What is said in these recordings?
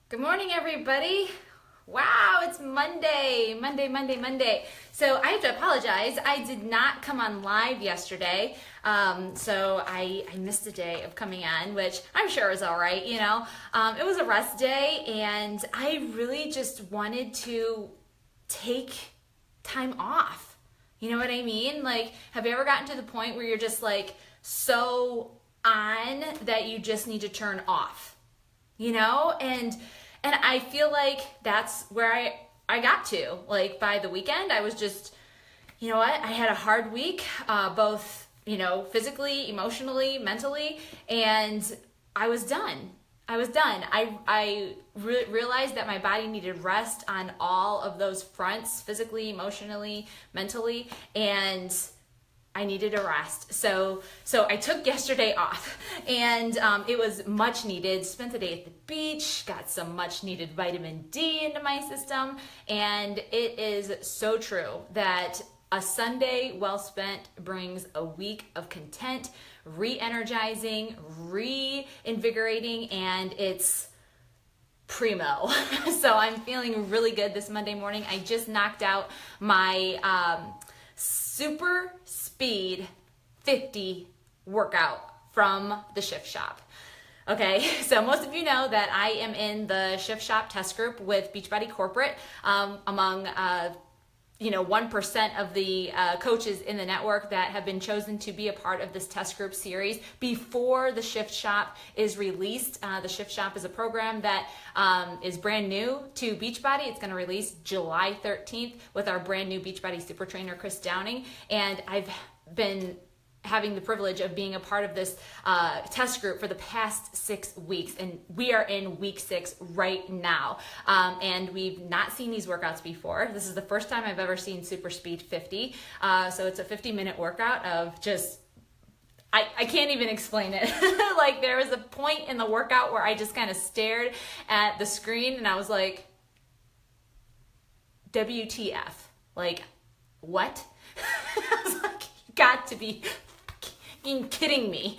Good morning, everybody. Wow, it's Monday. So I have to apologize. I did not come on live yesterday. So I missed a day of coming on, which I'm sure is all right. It was a rest day, and I really just wanted to take time off. You know what I mean? Like, have you ever gotten to the point where you're just like so on that you just need to turn off? And I feel like that's where I got to. Like, by the weekend, I was just, you know what? I had a hard week, both, physically, emotionally, mentally, and I was done. I realized that my body needed rest on all of those fronts, physically, emotionally, mentally, and I needed a rest. So I took yesterday off, and it was much needed. Spent the day at the beach, got some much needed vitamin D into my system, and it is so true that a Sunday well spent brings a week of content, re-energizing, reinvigorating, and it's primo. So I'm feeling really good this Monday morning. I just knocked out my super speed 50 workout from the Shift Shop. Okay, so most of you know that I am in the Shift Shop test group with Beachbody Corporate, among 1% of the coaches in the network that have been chosen to be a part of this test group series before the Shift Shop is released. The Shift Shop is a program that is brand new to Beachbody. It's going to release July 13th with our brand new Beachbody super trainer, Chris Downing. And I've been having the privilege of being a part of this test group for the past 6 weeks, and we are in week 6 right now, and we've not seen these workouts before. This is the first time I've ever seen Super Speed 50, so it's a 50-minute workout of just, I can't even explain it. Like, there was a point in the workout where I just kind of stared at the screen and I was like, WTF, like, what? I was like, you got to be kidding me.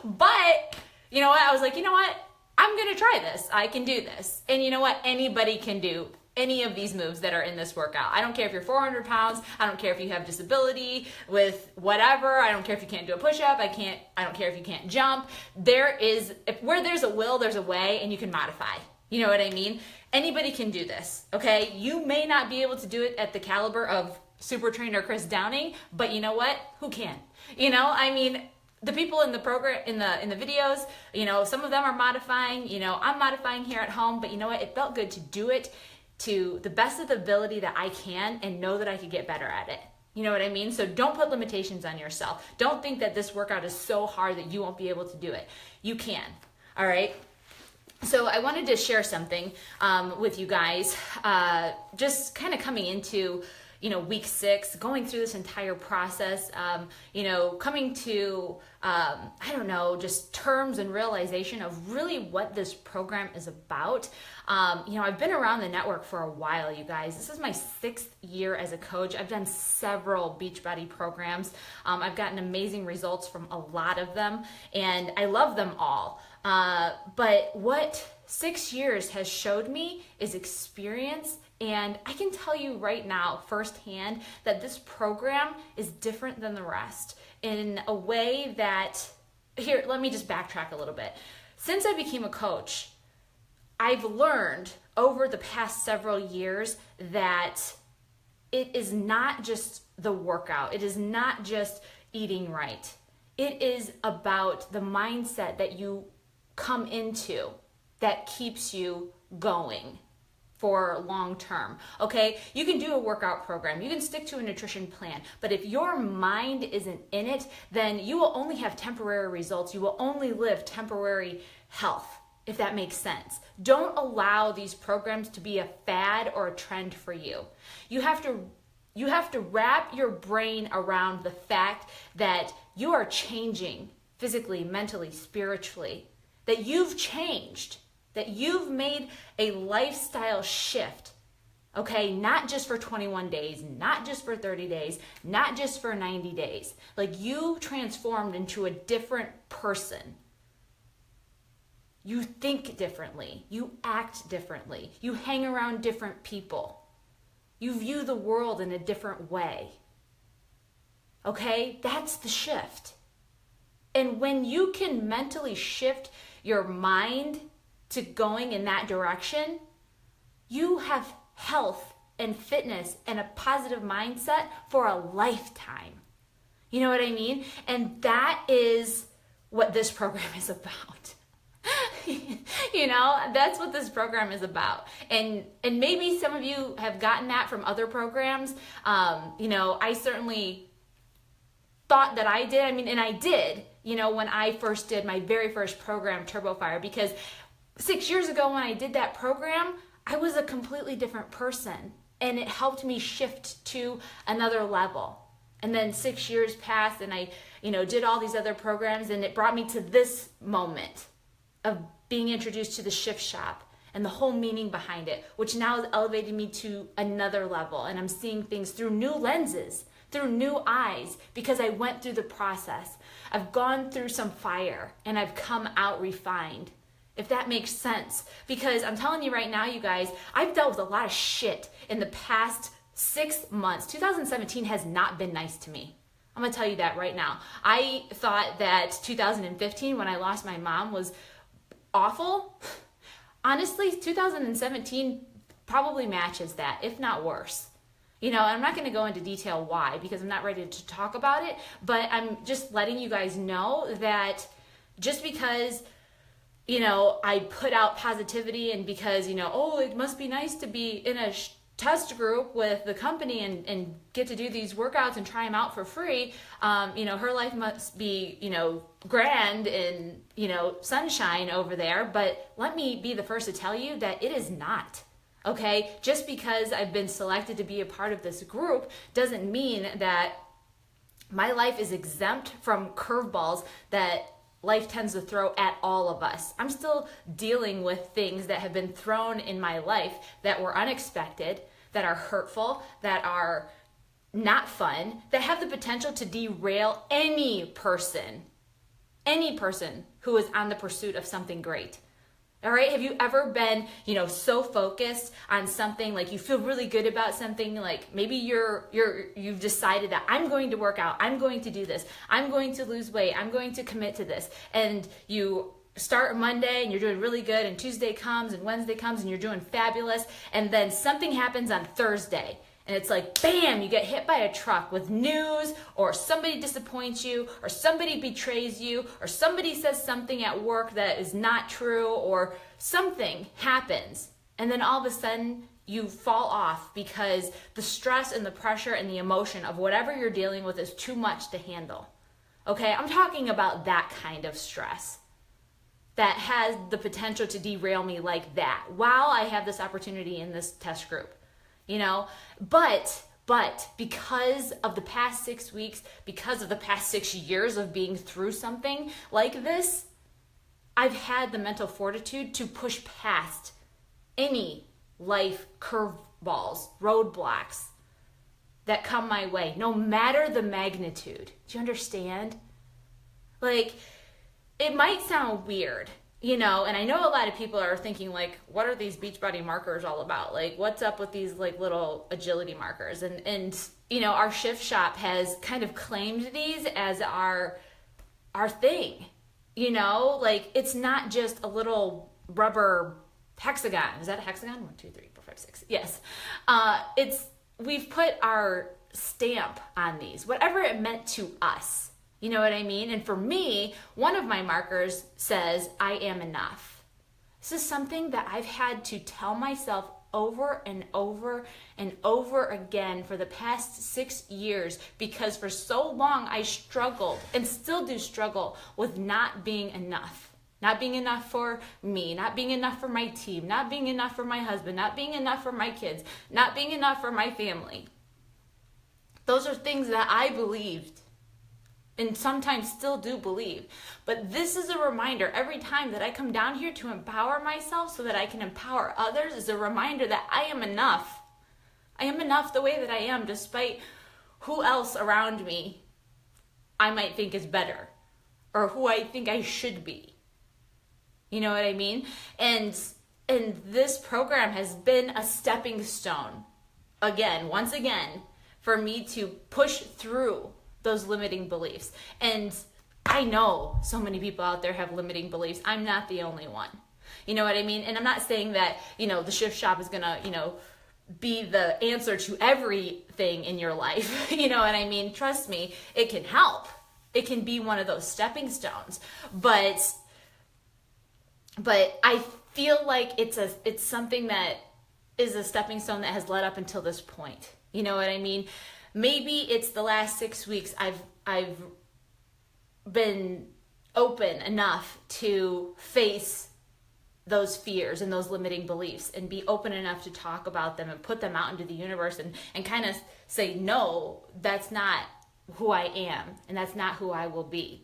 But you know what? I was like, you know what? I'm going to try this. I can do this. And you know what? Anybody can do any of these moves that are in this workout. I don't care if you're 400 pounds. I don't care if you have disability with whatever. I don't care if you can't do a push-up. I don't care if you can't jump. Where there's a will, there's a way, and you can modify. You know what I mean? Anybody can do this, okay? You may not be able to do it at the caliber of super trainer Chris Downing, but you know what? Who can? The people in the program, in the videos, some of them are modifying, I'm modifying here at home, but you know what? It felt good to do it to the best of the ability that I can and know that I could get better at it. You know what I mean? So don't put limitations on yourself. Don't think that this workout is so hard that you won't be able to do it. You can, all right? So I wanted to share something with you guys, just kind of coming into week 6, going through this entire process, coming to, just terms and realization of really what this program is about. I've been around the network for a while, you guys. This is my 6th year as a coach. I've done several Beachbody programs. I've gotten amazing results from a lot of them, and I love them all. But what 6 years has showed me is experience. And I can tell you right now firsthand that this program is different than the rest in a way that, here, let me just backtrack a little bit. Since I became a coach, I've learned over the past several years that it is not just the workout. It is not just eating right. It is about the mindset that you come into that keeps you going for long term, okay? You can do a workout program, you can stick to a nutrition plan, but if your mind isn't in it, then you will only have temporary results. You will only live temporary health, if that makes sense. Don't allow these programs to be a fad or a trend for you. You have to wrap your brain around the fact that you are changing physically, mentally, spiritually, that you've changed, that you've made a lifestyle shift, okay? Not just for 21 days, not just for 30 days, not just for 90 days. Like, you transformed into a different person. You think differently. You act differently. You hang around different people. You view the world in a different way. Okay? That's the shift. And when you can mentally shift your mind to going in that direction, you have health and fitness and a positive mindset for a lifetime. You know what I mean? And that is what this program is about. You know, that's what this program is about. And maybe some of you have gotten that from other programs. You know, I certainly thought that I did. I mean, and I did, you know, when I first did my very first program, Turbo Fire, because 6 years ago when I did that program, I was a completely different person, and it helped me shift to another level. And then 6 years passed, and I, you know, did all these other programs, and it brought me to this moment of being introduced to the Shift Shop and the whole meaning behind it, which now has elevated me to another level. And I'm seeing things through new lenses, through new eyes, because I went through the process. I've gone through some fire, and I've come out refined. If that makes sense. Because I'm telling you right now, you guys, I've dealt with a lot of shit in the past 6 months. 2017 has not been nice to me. I'm gonna tell you that right now. I thought that 2015, when I lost my mom, was awful. Honestly, 2017 probably matches that, if not worse. You know, I'm not going to go into detail why, because I'm not ready to talk about it, but I'm just letting you guys know that just because, you know, I put out positivity, and because, you know, oh, it must be nice to be in a test group with the company and get to do these workouts and try them out for free, you know, her life must be, you know, grand and, you know, sunshine over there. But let me be the first to tell you that it is not. Okay? Just because I've been selected to be a part of this group doesn't mean that my life is exempt from curveballs that life tends to throw at all of us. I'm still dealing with things that have been thrown in my life that were unexpected, that are hurtful, that are not fun, that have the potential to derail any person who is on the pursuit of something great. All right. Have you ever been, you know, so focused on something, like you feel really good about something, like maybe you've decided that I'm going to work out, I'm going to do this, I'm going to lose weight, I'm going to commit to this. And you start Monday and you're doing really good, and Tuesday comes and Wednesday comes and you're doing fabulous. And then something happens on Thursday. And it's like, bam, you get hit by a truck with news, or somebody disappoints you, or somebody betrays you, or somebody says something at work that is not true, or something happens. And then all of a sudden you fall off because the stress and the pressure and the emotion of whatever you're dealing with is too much to handle. Okay, I'm talking about that kind of stress that has the potential to derail me like that while I have this opportunity in this test group. You know, but because of the past 6 weeks, because of the past 6 years of being through something like this, I've had the mental fortitude to push past any life curveballs, roadblocks that come my way, no matter the magnitude. Do you understand? Like, it might sound weird, you know, and I know a lot of people are thinking, like, what are these Beachbody markers all about? Like, what's up with these, like, little agility markers? And you know, our Shift Shop has kind of claimed these as our thing, you know? Like, it's not just a little rubber hexagon. Is that a hexagon? 1, 2, 3, 4, 5, 6. Yes. We've put our stamp on these, whatever it meant to us. You know what I mean? And for me, one of my markers says, I am enough. This is something that I've had to tell myself over and over and over again for the past 6 years, because for so long I struggled and still do struggle with not being enough. Not being enough for me, not being enough for my team, not being enough for my husband, not being enough for my kids, not being enough for my family. Those are things that I believed, and sometimes still do believe. But this is a reminder every time that I come down here to empower myself so that I can empower others, is a reminder that I am enough. I am enough the way that I am, despite who else around me I might think is better, or who I think I should be. You know what I mean? And this program has been a stepping stone, once again, for me to push through those limiting beliefs. And I know so many people out there have limiting beliefs. I'm not the only one. You know what I mean? And I'm not saying that, the Shift Shop is gonna, be the answer to everything in your life. You know what I mean? Trust me, it can help. It can be one of those stepping stones. But I feel like it's something that is a stepping stone that has led up until this point. You know what I mean? Maybe it's the last 6 weeks I've been open enough to face those fears and those limiting beliefs and be open enough to talk about them and put them out into the universe and kind of say, no, that's not who I am and that's not who I will be.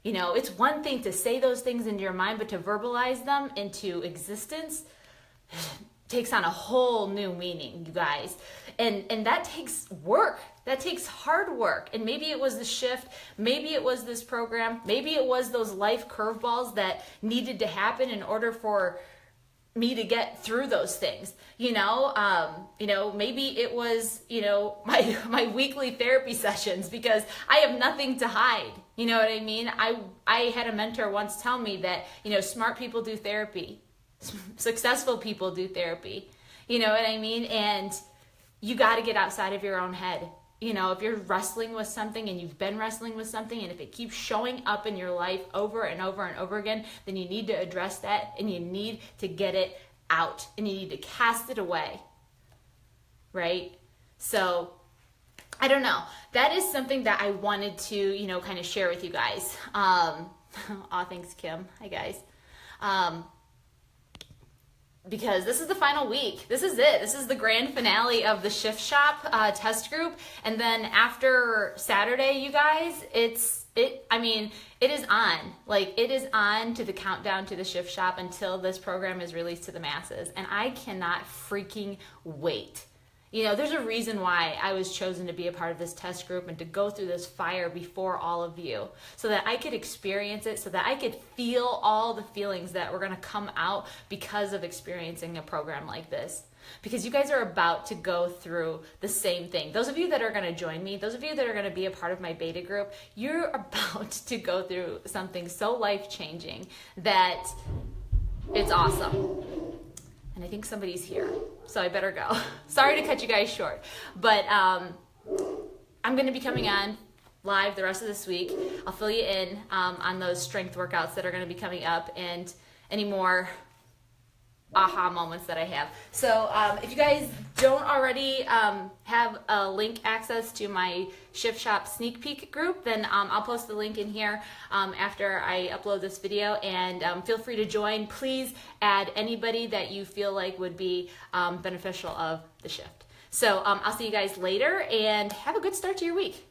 It's one thing to say those things into your mind, but to verbalize them into existence takes on a whole new meaning, you guys. And that takes work. That takes hard work. And maybe it was the shift. Maybe it was this program. Maybe it was those life curveballs that needed to happen in order for me to get through those things. Maybe it was, my weekly therapy sessions, because I have nothing to hide. You know what I mean? I had a mentor once tell me that, smart people do therapy. Successful people do therapy. You know what I mean? And you got to get outside of your own head. If you're wrestling with something and you've been wrestling with something, and if it keeps showing up in your life over and over and over again, then you need to address that and you need to get it out and you need to cast it away. Right? So, I don't know. That is something that I wanted to, kind of share with you guys. Thanks, Kim. Hi, guys. Because this is the final week. This is it. This is the grand finale of the Shift Shop test group. And then after Saturday, you guys, it is on. It is on to the countdown to the Shift Shop until this program is released to the masses. And I cannot freaking wait. There's a reason why I was chosen to be a part of this test group and to go through this fire before all of you, so that I could experience it, so that I could feel all the feelings that were going to come out because of experiencing a program like this. Because you guys are about to go through the same thing. Those of you that are going to join me, those of you that are going to be a part of my beta group, you're about to go through something so life-changing that it's awesome. And I think somebody's here, so I better go. Sorry to cut you guys short, but I'm going to be coming on live the rest of this week. I'll fill you in on those strength workouts that are going to be coming up and any more aha moments that I have. So if you guys don't already have a link access to my Shift Shop sneak peek group, then I'll post the link in here after I upload this video, and feel free to join. Please add anybody that you feel like would be beneficial of the shift. So I'll see you guys later, and have a good start to your week.